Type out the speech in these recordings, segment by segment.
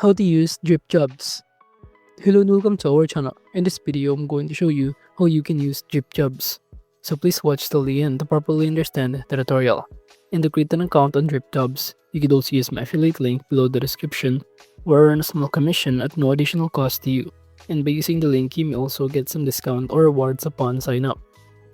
How to use DripJobs. Hello and welcome to our channel. In this video, I'm going to show you how you can use DripJobs. So please watch till the end to properly understand the tutorial. And to create an account on DripJobs, you could also use my affiliate link below the description, where I earn a small commission at no additional cost to you. And by using the link, you may also get some discount or rewards upon sign up.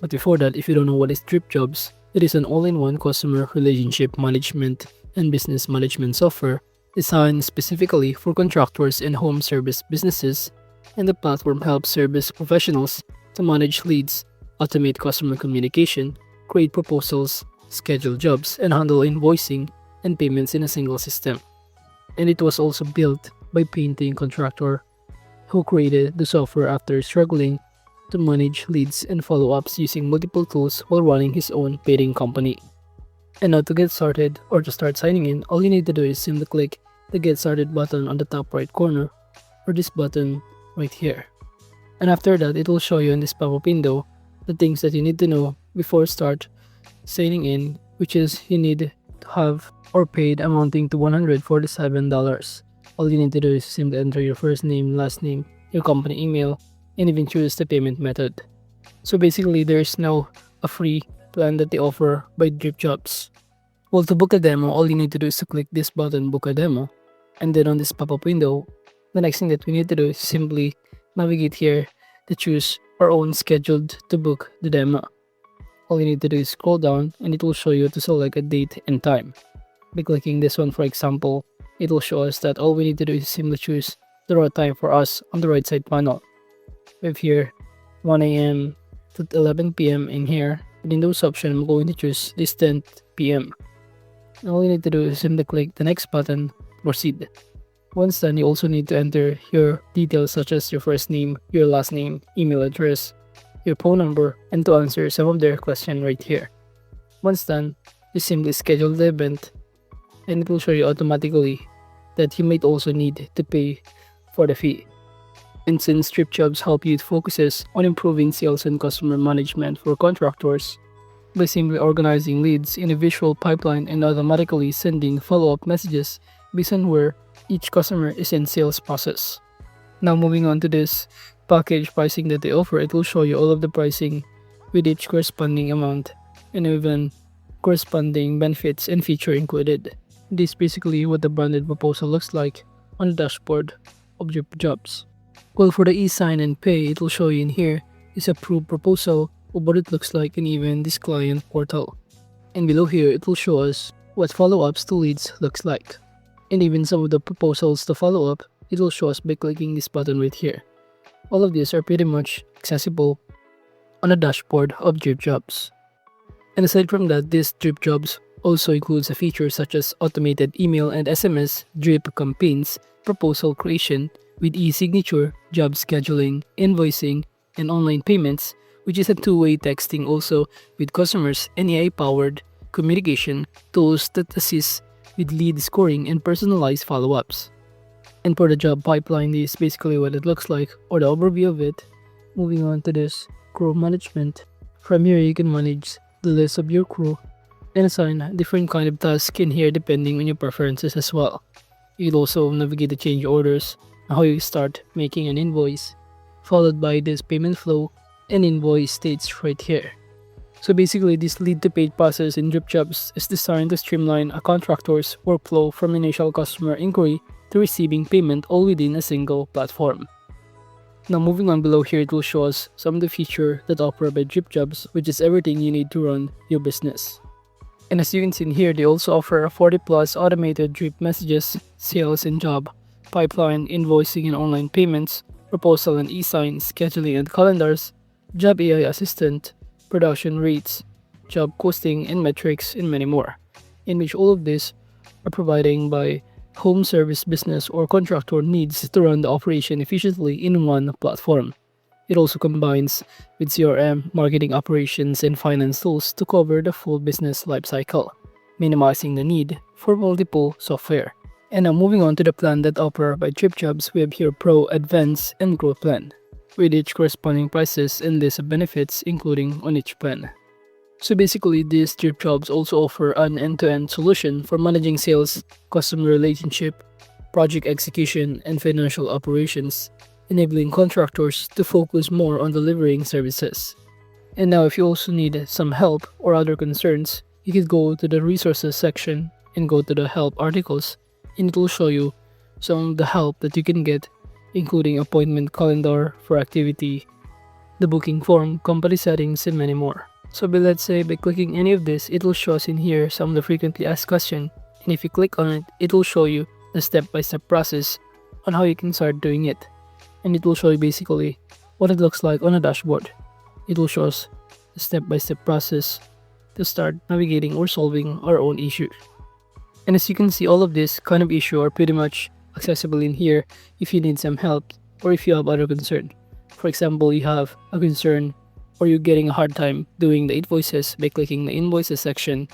But before that, if you don't know what is DripJobs, it is an all-in-one customer relationship management and business management software designed specifically for contractors and home service businesses, and the platform helps service professionals to manage leads, automate customer communication, create proposals, schedule jobs, and handle invoicing and payments in a single system. And it was also built by painting contractor who created the software after struggling to manage leads and follow-ups using multiple tools while running his own painting company. And now to get started or to start signing in, all you need to do is simply click the Get Started button on the top right corner or this button right here. And after that, it will show you in this pop-up window the things that you need to know before start signing in, which is you need to have or paid amounting to $147. All you need to do is simply enter your first name, last name, your company email, and even choose the payment method. So basically, there is now a free plan that they offer by DripJobs. Well, to book a demo, all you need to do is to click this button, Book a Demo, and then on this pop-up window, the next thing that we need to do is simply navigate here to choose our own scheduled to book the demo. All you need to do is scroll down and it will show you to select a date and time. By clicking this one, for example, it will show us that all we need to do is simply choose the right time for us on the right side panel. We have here 1 a.m. to 11 p.m. in here. Within those options, I'm going to choose this 10 p.m. All you need to do is simply click the next button, Proceed. Once done, you also need to enter your details such as your first name, your last name, email address, your phone number, and to answer some of their questions right here. Once done, you simply schedule the event and it will show you automatically that you might also need to pay for the fee. And since DripJobs help you, it focuses on improving sales and customer management for contractors by simply organizing leads in a visual pipeline and automatically sending follow-up messages based on where each customer is in sales process. Now moving on to this package pricing that they offer, it will show you all of the pricing with each corresponding amount and even corresponding benefits and feature included. This is basically what the branded proposal looks like on the dashboard of DripJobs. Well, for the e-sign and pay, it will show you in here is a proof proposal of what it looks like in even this client portal. And below here, it will show us what follow-ups to leads looks like. And even some of the proposals to follow up, it will show us by clicking this button right here. All of these are pretty much accessible on the dashboard of DripJobs. And aside from that, this DripJobs also includes a feature such as automated email and SMS drip campaigns, proposal creation with e-signature, job scheduling, invoicing, and online payments, which is a two-way texting also with customers and AI-powered communication tools that assist with lead scoring and personalized follow-ups. And for the job pipeline, this is basically what it looks like, or the overview of it. Moving on to this crew management. From here, you can manage the list of your crew and assign different kind of tasks in here depending on your preferences as well. You can also navigate the change orders, how you start making an invoice, followed by this payment flow and invoice states right here. So basically, this lead-to-pay process in DripJobs is designed to streamline a contractor's workflow from initial customer inquiry to receiving payment all within a single platform. Now moving on below here, it will show us some of the features that offered by DripJobs, which is everything you need to run your business. And as you can see in here, they also offer 40+ automated drip messages, sales and job, pipeline, invoicing and online payments, proposal and e-sign, scheduling and calendars, job AI assistant, production rates, job costing and metrics, and many more, in which all of these are providing by home service business or contractor needs to run the operation efficiently in one platform. It also combines with CRM, marketing operations, and finance tools to cover the full business lifecycle, minimizing the need for multiple software. And now moving on to the plan that offered by DripJobs, we have here Pro, Advanced, and Growth plan, with each corresponding prices and list of benefits including on each plan. So basically, these DripJobs also offer an end-to-end solution for managing sales, customer relationship, project execution, and financial operations, enabling contractors to focus more on delivering services. And now if you also need some help or other concerns, you can go to the resources section and go to the help articles, and it will show you some of the help that you can get, including appointment calendar for activity, the booking form, company settings, and many more. So let's say by clicking any of this, it will show us in here some of the frequently asked questions, and if you click on it, it will show you the step-by-step process on how you can start doing it. And it will show you basically what it looks like on a dashboard. It will show us the step-by-step process to start navigating or solving our own issue. And as you can see, all of this kind of issue are pretty much accessible in here if you need some help or if you have other concern. For example, you have a concern or you're getting a hard time doing the invoices. By clicking the invoices section,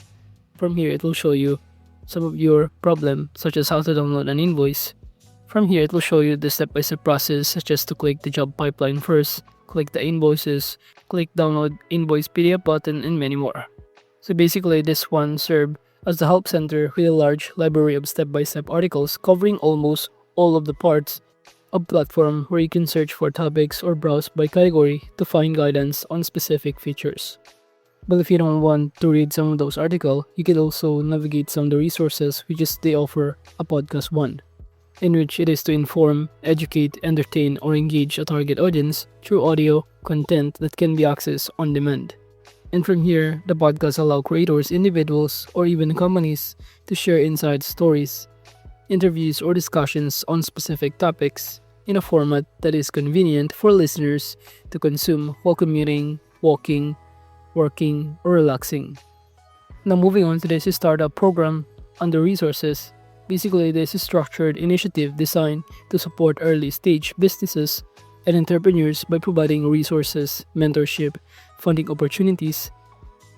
from here it will show you some of your problem, such as how to download an invoice. From here it will show you the step-by-step process, such as to click the job pipeline first, click the invoices, click download invoice PDF button, and many more. So basically this one serves as the help center with a large library of step-by-step articles covering almost all of the parts of platform where you can search for topics or browse by category to find guidance on specific features. But if you don't want to read some of those articles, you can also navigate some of the resources which is they offer a podcast one, in which it is to inform, educate, entertain, or engage a target audience through audio content that can be accessed on demand. And from here, the podcasts allow creators, individuals, or even companies to share inside stories, interviews, or discussions on specific topics in a format that is convenient for listeners to consume while commuting, walking, working, or relaxing. Now moving on to this startup program under resources. Basically, this is a structured initiative designed to support early stage businesses and entrepreneurs by providing resources, mentorship, funding opportunities,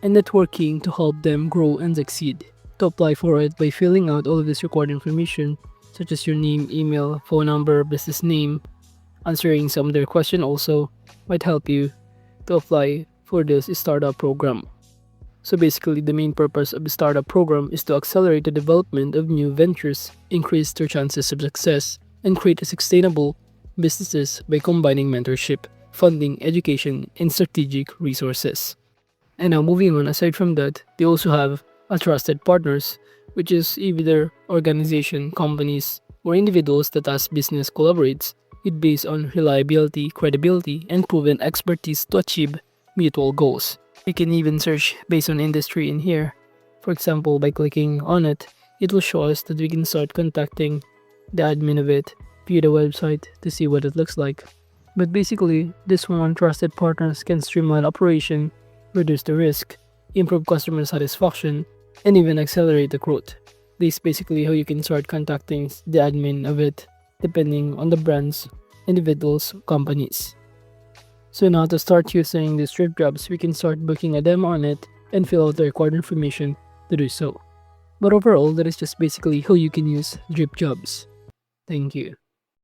and networking to help them grow and succeed. To apply for it, by filling out all of this required information, such as your name, email, phone number, business name, answering some of their questions also might help you to apply for this startup program. So basically, the main purpose of the startup program is to accelerate the development of new ventures, increase their chances of success, and create a sustainable businesses by combining mentorship, funding, education, and strategic resources. And now moving on, aside from that, they also have a trusted partners, which is either organization, companies, or individuals that as business collaborates with based on reliability, credibility, and proven expertise to achieve mutual goals. You can even search based on industry in here. For example, by clicking on it, it will show us that we can start contacting the admin of it, view the website to see what it looks like. But basically, this one trusted partners can streamline operation, reduce the risk, improve customer satisfaction, and even accelerate the growth. This is basically how you can start contacting the admin of it, depending on the brands, individuals, companies. So now to start using this DripJobs, we can start booking a demo on it and fill out the required information to do so. But overall, that is just basically how you can use DripJobs. Thank you.